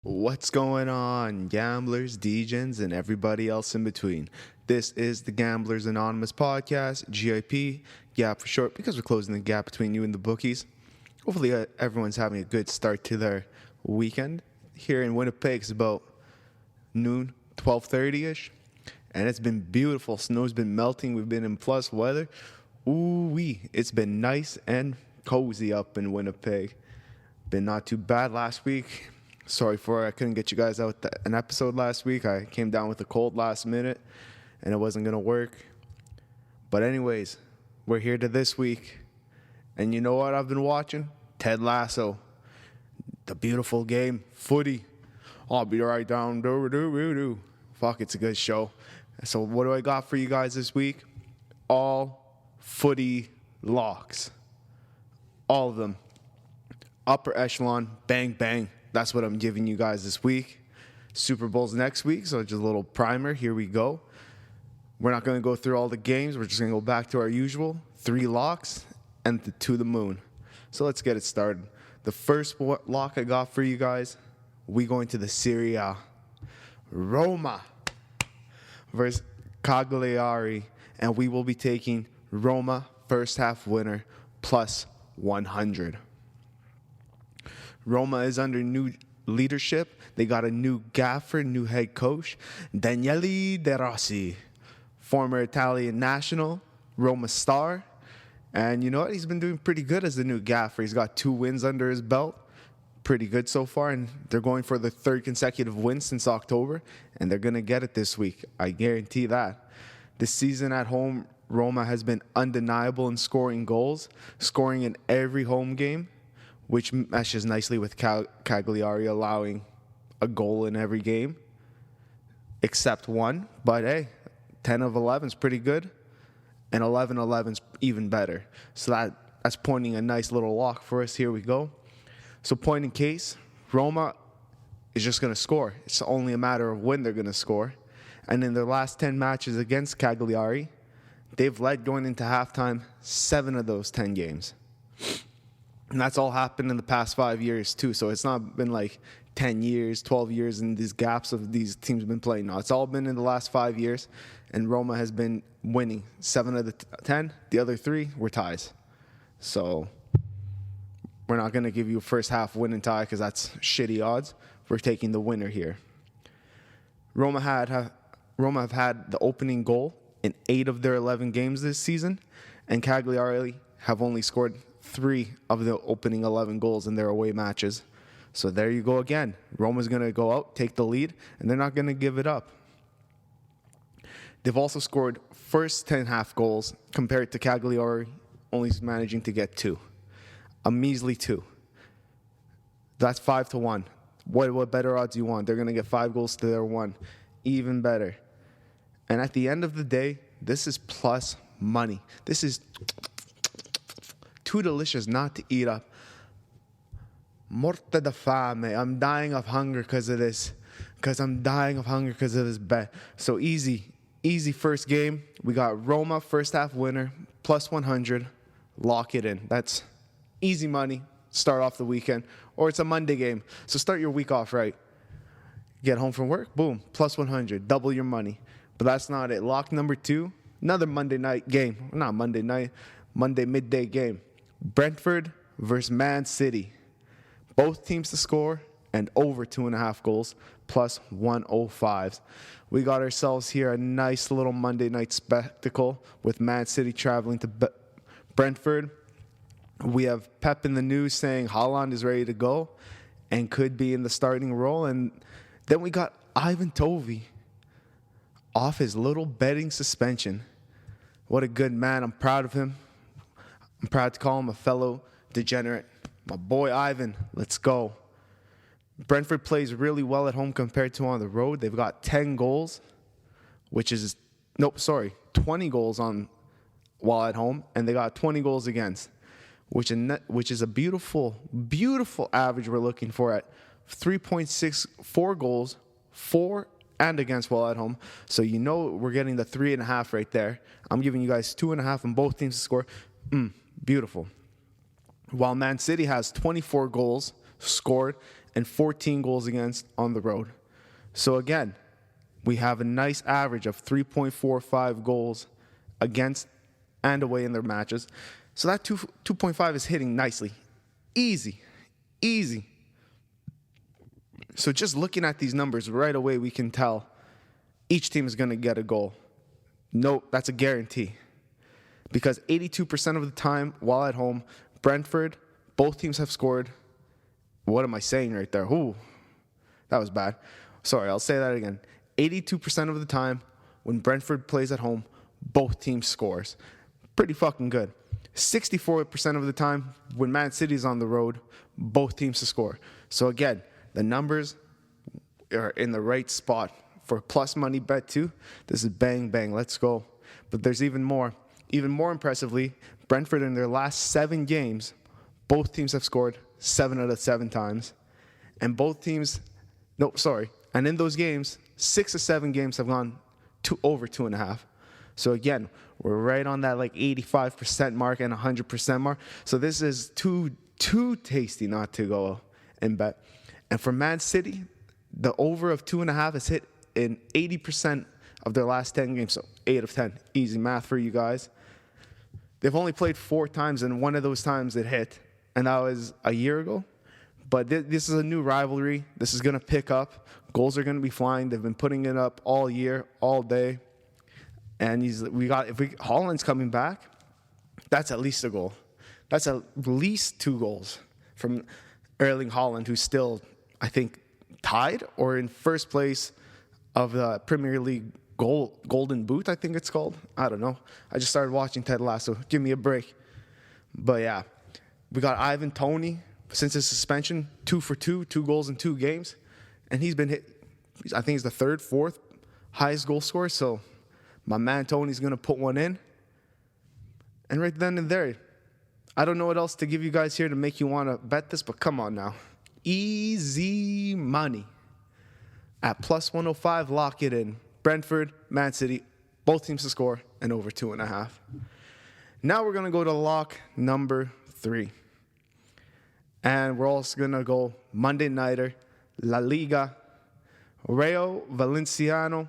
What's going on, gamblers, degens, and everybody else in between? This is the Gamblers Anonymous podcast, GIP, GAP for short, because we're closing the gap between you and the bookies. Hopefully everyone's having a good start to their weekend. Here in Winnipeg, it's about noon, 12:30ish, and it's been beautiful. Snow's been melting. We've been in plus weather. Ooh-wee. It's been nice and cozy up in Winnipeg. Been not too bad last week. Sorry for I couldn't get you guys out an episode last week. I came down with a cold last minute, and it wasn't going to work. But anyways, we're here to this week. And you know what I've been watching? Ted Lasso. The beautiful game, Footy. I'll be right down. Fuck, it's a good show. So what do I got for you guys this week? All Footy locks. All of them. Upper echelon, bang, bang. That's what I'm giving you guys this week. Super Bowl's next week, so just a little primer. Here we go. We're not going to go through all the games. We're just going to go back to our usual 3 locks and to the moon. So let's get it started. The first lock I got for you guys, we going to the Serie A. Roma versus Cagliari, and we will be taking Roma first half winner plus 100. Roma is under new leadership. They got a new gaffer, new head coach, Daniele De Rossi, former Italian national, Roma star. And you know what? He's been doing pretty good as the new gaffer. He's got 2 wins under his belt. Pretty good so far. And they're going for the 3rd consecutive win since October. And they're going to get it this week. I guarantee that. This season at home, Roma has been undeniable in scoring goals, scoring in every home game, which meshes nicely with Cagliari allowing a goal in every game, except one. But hey, 10 of 11 is pretty good, and 11-11 is even better. So that's pointing a nice little lock for us. Here we go. So point in case, Roma is just going to score. It's only a matter of when they're going to score. And in their last 10 matches against Cagliari, they've led going into halftime 7 of those 10 games. And that's all happened in the past 5 years, too. So it's not been like 10 years, 12 years in these gaps of these teams been playing. No, it's all been in the last 5 years. And Roma has been winning 7 of the 10. The other 3 were ties. So we're not going to give you a first half win and tie because that's shitty odds. We're taking the winner here. Roma have had the opening goal in 8 of their 11 games this season. And Cagliari have only scored 3 of the opening 11 goals in their away matches. So there you go again. Roma's going to go out, take the lead, and they're not going to give it up. They've also scored first 10 half goals compared to Cagliari only managing to get 2. A measly 2. That's 5-1. What better odds do you want? They're going to get 5 goals to their 1. Even better. And at the end of the day, this is plus money. This is too delicious not to eat up. Morte da fame. I'm dying of hunger because of this. Bet. So easy first game. We got Roma first half winner plus 100. Lock it in. That's easy money. Start off the weekend. Or it's a Monday game. So start your week off right. Get home from work. Boom. Plus 100. Double your money. But that's not it. Lock number 2. Another Monday night game. Not Monday night. Monday midday game. Brentford versus Man City. Both teams to score and over 2.5 goals plus 105s. We got ourselves here a nice little Monday night spectacle with Man City traveling to Brentford. We have Pep in the news saying Haaland is ready to go and could be in the starting role. And then we got Ivan Tovey off his little betting suspension. What a good man. I'm proud of him. I'm proud to call him a fellow degenerate. My boy Ivan, let's go. Brentford plays really well at home compared to on the road. They've got 10 goals, 20 goals while at home, and they got 20 goals against, which is a beautiful, beautiful average we're looking for at 3.64 goals, 4 and against while at home. So you know we're getting the 3.5 right there. I'm giving you guys 2.5 on both teams to score. Beautiful. While Man City has 24 goals scored and 14 goals against on the road. So again, we have a nice average of 3.45 goals against and away in their matches. So that 2.5 is hitting nicely. Easy. So just looking at these numbers right away, we can tell each team is going to get a goal. No, that's a guarantee. Because 82% of the time while at home, Brentford, both teams have scored. What am I saying right there? Ooh, that was bad. Sorry, I'll say that again. 82% of the time when Brentford plays at home, both teams scores. Pretty fucking good. 64% of the time when Man City's on the road, both teams to score. So again, the numbers are in the right spot for plus money bet too. This is bang, bang, let's go. But there's even more. Even more impressively, Brentford in their last 7 games, both teams have scored 7 out of 7 times. And and in those games, 6 of 7 games have gone to over 2.5. So again, we're right on that like 85% mark and 100% mark. So this is too tasty not to go and bet. And for Man City, the over of 2.5 is hit in 80% of their last 10 games. So 8 of 10. Easy math for you guys. They've only played 4 times, and one of those times it hit. And that was a year ago. But this is a new rivalry. This is going to pick up. Goals are going to be flying. They've been putting it up all year, all day. And if Haaland's coming back, that's at least a goal. That's at least 2 goals from Erling Haaland, who's still, I think, tied or in first place of the Premier League Golden Boot, I think it's called. I don't know. I just started watching Ted Lasso. Give me a break. But yeah, we got Ivan Toney since his suspension, 2 for 2, 2 goals in 2 games. And he's been hit, I think he's the 3rd, 4th highest goal scorer. So my man Tony's going to put one in. And right then and there, I don't know what else to give you guys here to make you want to bet this, but come on now. Easy money. At plus 105, lock it in. Brentford, Man City, both teams to score, and over 2.5. Now we're going to go to lock number 3. And we're also going to go Monday nighter, La Liga, Rayo Valenciano,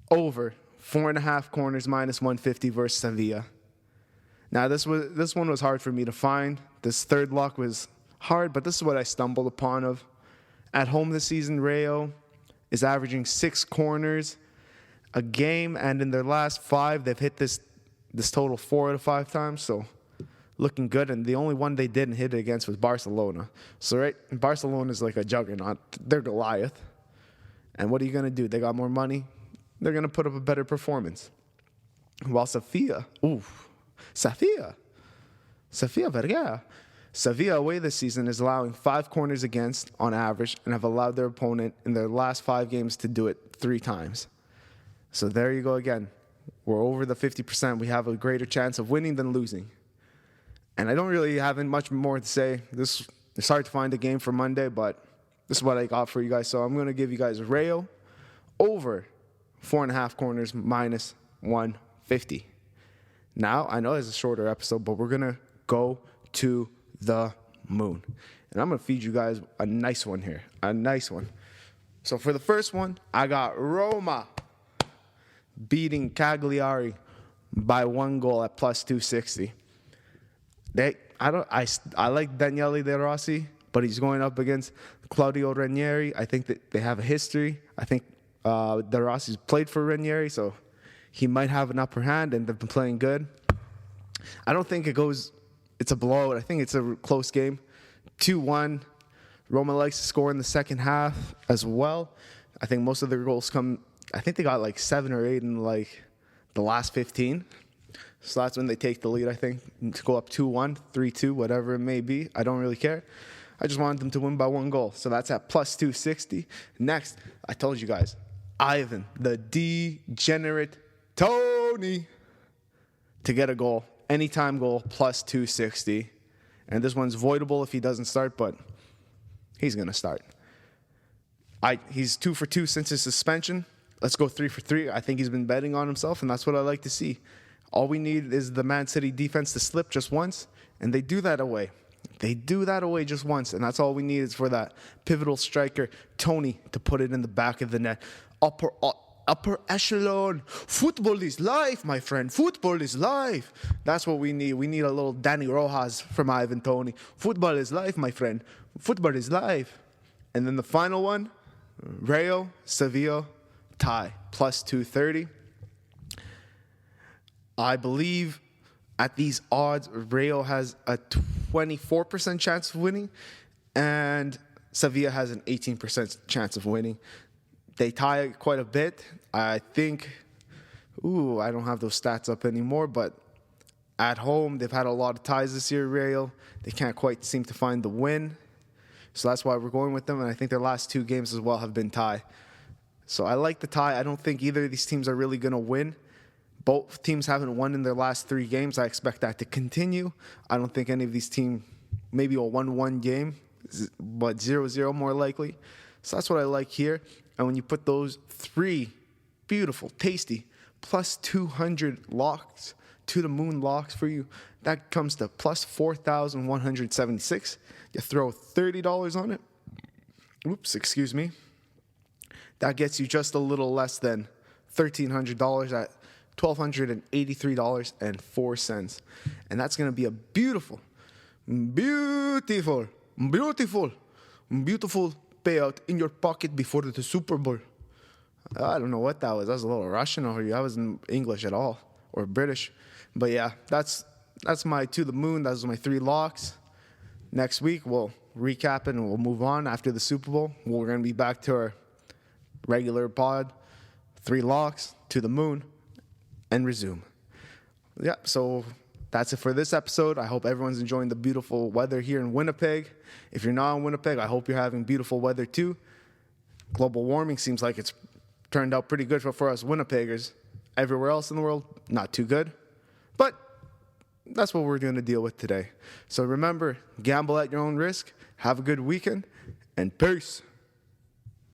over 4.5 corners, minus 150 versus Sevilla. Now, this one was hard for me to find. This third lock was hard, but this is what I stumbled upon of. At home this season, Rayo is averaging 6 corners a game, and in their last 5, they've hit this total 4 out of 5 times, so looking good. And the only one they didn't hit it against was Barcelona. So, right, Barcelona is like a juggernaut. They're Goliath. And what are you going to do? They got more money. They're going to put up a better performance. While Sevilla Vergara. Sevilla away this season is allowing 5 corners against on average and have allowed their opponent in their last 5 games to do it 3 times. So there you go again. We're over the 50%. We have a greater chance of winning than losing. And I don't really have much more to say. It's hard to find a game for Monday, but this is what I got for you guys. So I'm going to give you guys Rayo over 4.5 corners, minus 150. Now, I know it's a shorter episode, but we're going to go to the moon. And I'm going to feed you guys a nice one here. A nice one. So for the first one, I got Roma beating Cagliari by 1 goal at plus 260. I like Daniele De Rossi, but he's going up against Claudio Ranieri. I think that they have a history. I think De Rossi's played for Ranieri, so he might have an upper hand, and they've been playing good. I don't think it's a blowout. I think it's a close game. 2-1. Roma likes to score in the second half as well. I think most of their goals I think they got like 7 or 8 in like the last 15. So that's when they take the lead, I think, to go up 2-1, 3-2, whatever it may be. I don't really care. I just wanted them to win by 1 goal. So that's at plus 260. Next, I told you guys, Ivan, the degenerate Tony, to get a goal. Anytime goal, plus 260. And this one's voidable if he doesn't start, but he's going to start. He's 2 for 2 since his suspension. Let's go 3 for 3. I think he's been betting on himself, and that's what I like to see. All we need is the Man City defense to slip just once, and they do that away. They do that away just once, and that's all we need is for that pivotal striker, Tony, to put it in the back of the net. Upper echelon. Football is life, my friend. Football is life. That's what we need. We need a little Danny Rojas from Ivan Toney. Football is life, my friend. Football is life. And then the final one, Rayo, Sevilla, tie, plus 230. I believe at these odds, Rayo has a 24% chance of winning, and Sevilla has an 18% chance of winning. They tie quite a bit. I think, I don't have those stats up anymore, but at home, they've had a lot of ties this year, Rayo. They can't quite seem to find the win. So that's why we're going with them, and I think their last 2 games as well have been tie. So I like the tie. I don't think either of these teams are really going to win. Both teams haven't won in their last 3 games. I expect that to continue. I don't think any of these teams, maybe a 1-1 game, but 0-0 more likely. So that's what I like here. And when you put those 3 beautiful, tasty, plus 200 locks, to the moon locks for you, that comes to plus 4,176. You throw $30 on it. Excuse me. That gets you just a little less than $1,300 at $1,283.04. And that's going to be a beautiful payout in your pocket before the Super Bowl. I don't know what that was. That was a little Russian or that wasn't English at all or British. But yeah, that's my to the moon. Those are my 3 locks. Next week we'll recap it and we'll move on after the Super Bowl. We're going to be back to our regular pod, 3 locks, to the moon, and resume. Yeah, so that's it for this episode. I hope everyone's enjoying the beautiful weather here in Winnipeg. If you're not in Winnipeg, I hope you're having beautiful weather too. Global warming seems like it's turned out pretty good for us Winnipeggers. Everywhere else in the world, not too good. But that's what we're going to deal with today. So remember, gamble at your own risk. Have a good weekend, and peace.